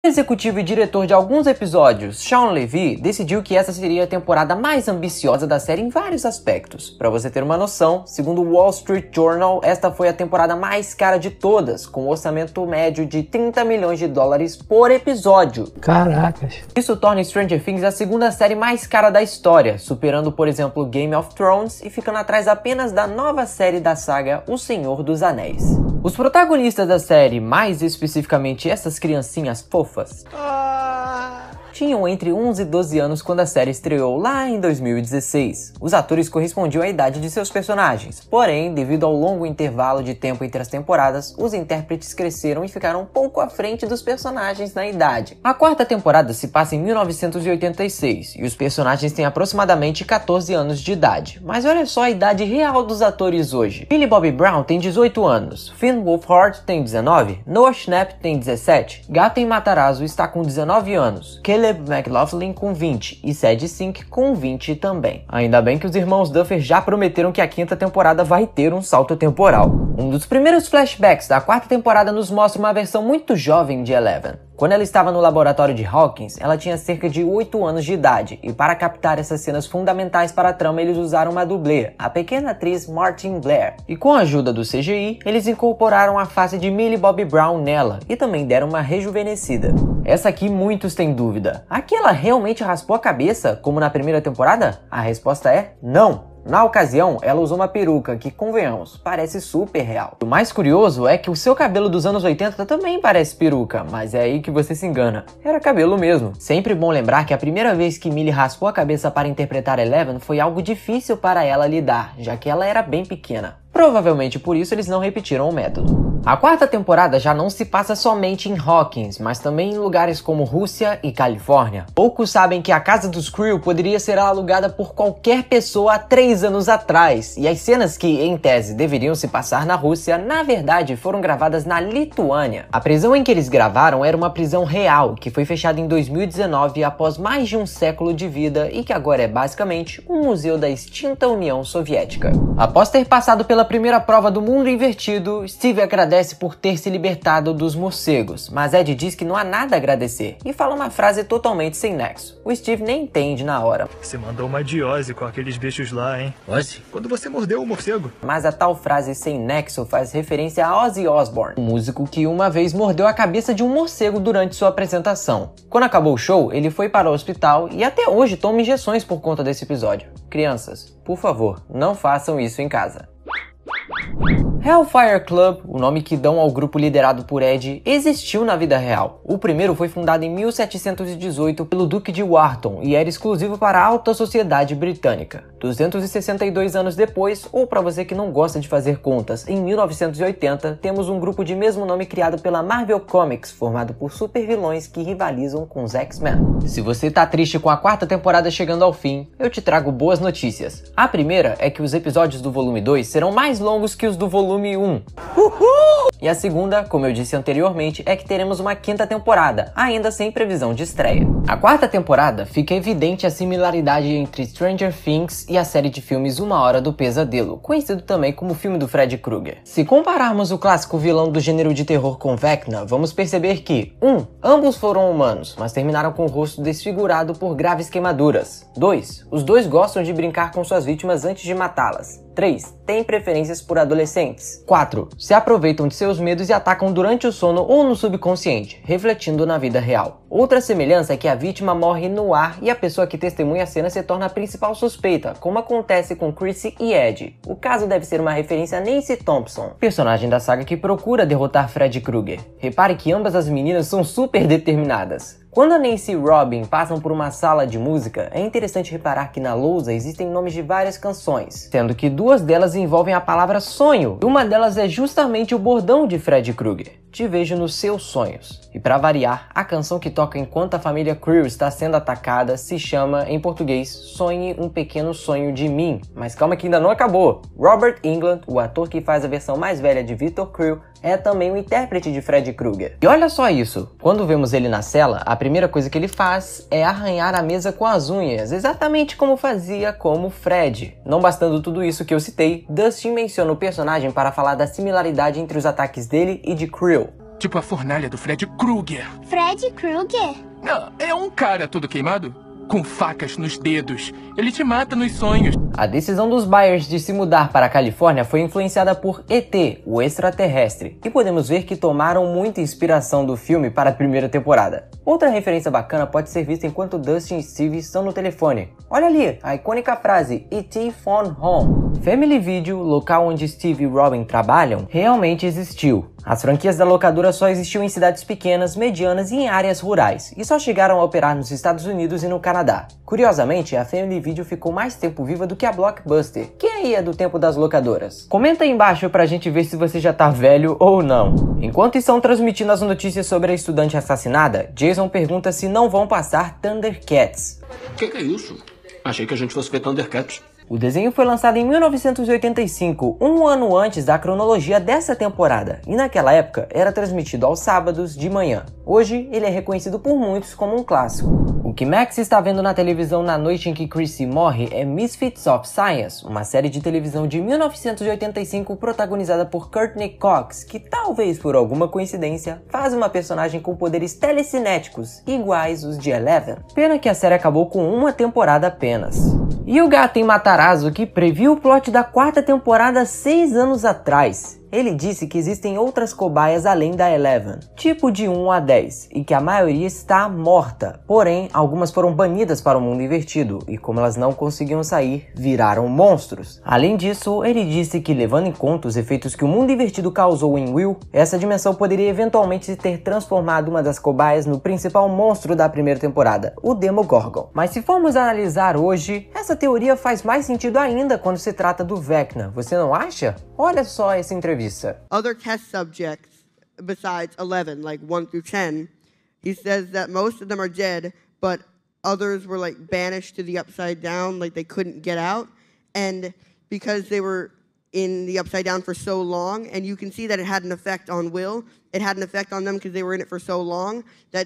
O executivo e diretor de alguns episódios, Shawn Levy, decidiu que essa seria a temporada mais ambiciosa da série em vários aspectos. Para você ter uma noção, segundo o Wall Street Journal, esta foi a temporada mais cara de todas, com um orçamento médio de 30 milhões de dólares por episódio. Caracas. Isso torna Stranger Things a segunda série mais cara da história, superando, por exemplo, Game of Thrones e ficando atrás apenas da nova série da saga O Senhor dos Anéis. Os protagonistas da série, mais especificamente essas criancinhas fofas, tinham entre 11 e 12 anos quando a série estreou lá em 2016. Os atores correspondiam à idade de seus personagens, porém, devido ao longo intervalo de tempo entre as temporadas, os intérpretes cresceram e ficaram um pouco à frente dos personagens na idade. A quarta temporada se passa em 1986 e os personagens têm aproximadamente 14 anos de idade. Mas olha só a idade real dos atores hoje. Millie Bobby Brown tem 18 anos, Finn Wolfhard tem 19, Noah Schnapp tem 17, Gaten Matarazzo está com 19 anos, Caleb McLaughlin com 20 e Sadie Sink com 20 também. Ainda bem que os irmãos Duffer já prometeram que a quinta temporada vai ter um salto temporal. Um dos primeiros flashbacks da quarta temporada nos mostra uma versão muito jovem de Eleven. Quando ela estava no laboratório de Hawkins, ela tinha cerca de 8 anos de idade, e para captar essas cenas fundamentais para a trama, eles usaram uma dublê, a pequena atriz Martin Blair. E com a ajuda do CGI, eles incorporaram a face de Millie Bobby Brown nela, e também deram uma rejuvenescida. Essa aqui muitos têm dúvida. Aqui ela realmente raspou a cabeça, como na primeira temporada? A resposta é não. Na ocasião, ela usou uma peruca que, convenhamos, parece super real. O mais curioso é que o seu cabelo dos anos 80 também parece peruca, mas é aí que você se engana. Era cabelo mesmo. Sempre bom lembrar que a primeira vez que Millie raspou a cabeça para interpretar Eleven foi algo difícil para ela lidar, já que ela era bem pequena. Provavelmente por isso eles não repetiram o método. A quarta temporada já não se passa somente em Hawkins, mas também em lugares como Rússia e Califórnia. Poucos sabem que a casa dos Creel poderia ser alugada por qualquer pessoa há 3 anos atrás, e as cenas que, em tese, deveriam se passar na Rússia, na verdade foram gravadas na Lituânia. A prisão em que eles gravaram era uma prisão real, que foi fechada em 2019 após mais de um século de vida e que agora é basicamente um museu da extinta União Soviética. Após ter passado pela primeira prova do mundo invertido, Steve agradece por ter se libertado dos morcegos, mas Ed diz que não há nada a agradecer e fala uma frase totalmente sem nexo. O Steve nem entende na hora. Você mandou uma diose com aqueles bichos lá, hein? Ozzy? Quando você mordeu o morcego. Mas a tal frase sem nexo faz referência a Ozzy Osbourne, um músico que uma vez mordeu a cabeça de um morcego durante sua apresentação. Quando acabou o show, ele foi para o hospital e até hoje toma injeções por conta desse episódio. Crianças, por favor, não façam isso em casa. Hellfire Club, o nome que dão ao grupo liderado por Ed, existiu na vida real. O primeiro foi fundado em 1718 pelo Duque de Wharton e era exclusivo para a alta sociedade britânica. 262 anos depois, ou para você que não gosta de fazer contas, em 1980, temos um grupo de mesmo nome criado pela Marvel Comics, formado por supervilões que rivalizam com os X-Men. Se você tá triste com a quarta temporada chegando ao fim, eu te trago boas notícias. A primeira é que os episódios do volume 2 serão mais longos que os do volume 1. Uhul! E a segunda, como eu disse anteriormente, é que teremos uma quinta temporada, ainda sem previsão de estreia. A quarta temporada fica evidente a similaridade entre Stranger Things e a série de filmes Uma Hora do Pesadelo, conhecido também como o filme do Freddy Krueger. Se compararmos o clássico vilão do gênero de terror com Vecna, vamos perceber que 1. Ambos foram humanos, mas terminaram com o rosto desfigurado por graves queimaduras. 2. Os dois gostam de brincar com suas vítimas antes de matá-las. 3. Têm preferências por adolescentes. 4. Se aproveitam de seus medos e atacam durante o sono ou no subconsciente, refletindo na vida real. Outra semelhança é que a vítima morre no ar e a pessoa que testemunha a cena se torna a principal suspeita, como acontece com Chrissy e Ed. O caso deve ser uma referência a Nancy Thompson, personagem da saga que procura derrotar Freddy Krueger. Repare que ambas as meninas são super determinadas. Quando a Nancy e Robin passam por uma sala de música, é interessante reparar que na lousa existem nomes de várias canções, sendo que 2 delas envolvem a palavra sonho, e uma delas é justamente o bordão de Freddy Krueger. Te vejo nos seus sonhos. E para variar, a canção que toca enquanto a família Creel está sendo atacada se chama, em português, Sonhe um Pequeno Sonho de Mim. Mas calma que ainda não acabou. Robert Englund, o ator que faz a versão mais velha de Victor Creel, é também o intérprete de Freddy Krueger. E olha só isso, quando vemos ele na cela, a primeira coisa que ele faz é arranhar a mesa com as unhas, exatamente como fazia como Fred. Não bastando tudo isso que eu citei, Dustin menciona o personagem para falar da similaridade entre os ataques dele e de Creel. Tipo a fornalha do Fred Krueger. Fred Krueger? Não, é um cara todo queimado, com facas nos dedos. Ele te mata nos sonhos. A decisão dos Byers de se mudar para a Califórnia foi influenciada por E.T., o extraterrestre, e podemos ver que tomaram muita inspiração do filme para a primeira temporada. Outra referência bacana pode ser vista enquanto Dustin e Steve estão no telefone. Olha ali, a icônica frase E.T. phone home. Family Video, local onde Steve e Robin trabalham, realmente existiu. As franquias da locadora só existiam em cidades pequenas, medianas e em áreas rurais, e só chegaram a operar nos Estados Unidos e no Canadá. Curiosamente, a Family Video ficou mais tempo viva do que a Blockbuster, que aí é do tempo das locadoras. Comenta aí embaixo pra gente ver se você já tá velho ou não. Enquanto estão transmitindo as notícias sobre a estudante assassinada, Jason pergunta se não vão passar Thundercats. Que é isso? Achei que a gente fosse ver Thundercats. O desenho foi lançado em 1985, um ano antes da cronologia dessa temporada, e naquela época era transmitido aos sábados de manhã. Hoje, ele é reconhecido por muitos como um clássico. O que Max está vendo na televisão na noite em que Chrissy morre é Misfits of Science, uma série de televisão de 1985 protagonizada por Courtney Cox, que talvez por alguma coincidência faz uma personagem com poderes telecinéticos iguais os de Eleven. Pena que a série acabou com uma temporada apenas. E o gato em Matarazzo que previu o plot da quarta temporada 6 anos atrás. Ele disse que existem outras cobaias além da Eleven, tipo de 1 a 10, e que a maioria está morta. Porém, algumas foram banidas para o mundo invertido, e como elas não conseguiam sair, viraram monstros. Além disso, ele disse que, levando em conta os efeitos que o mundo invertido causou em Will, essa dimensão poderia eventualmente ter transformado uma das cobaias no principal monstro da primeira temporada, o Demogorgon. Mas se formos analisar hoje, essa teoria faz mais sentido ainda quando se trata do Vecna, você não acha? Olha só essa entrevista. Other test subjects besides 11, like 1 through 10, he says that most of them are dead, but others were like banished to the upside down, like they couldn't get out. And because they were in the upside down for so long, and you can see that it had an effect on Will, it had an effect on them because they were in it for so long, that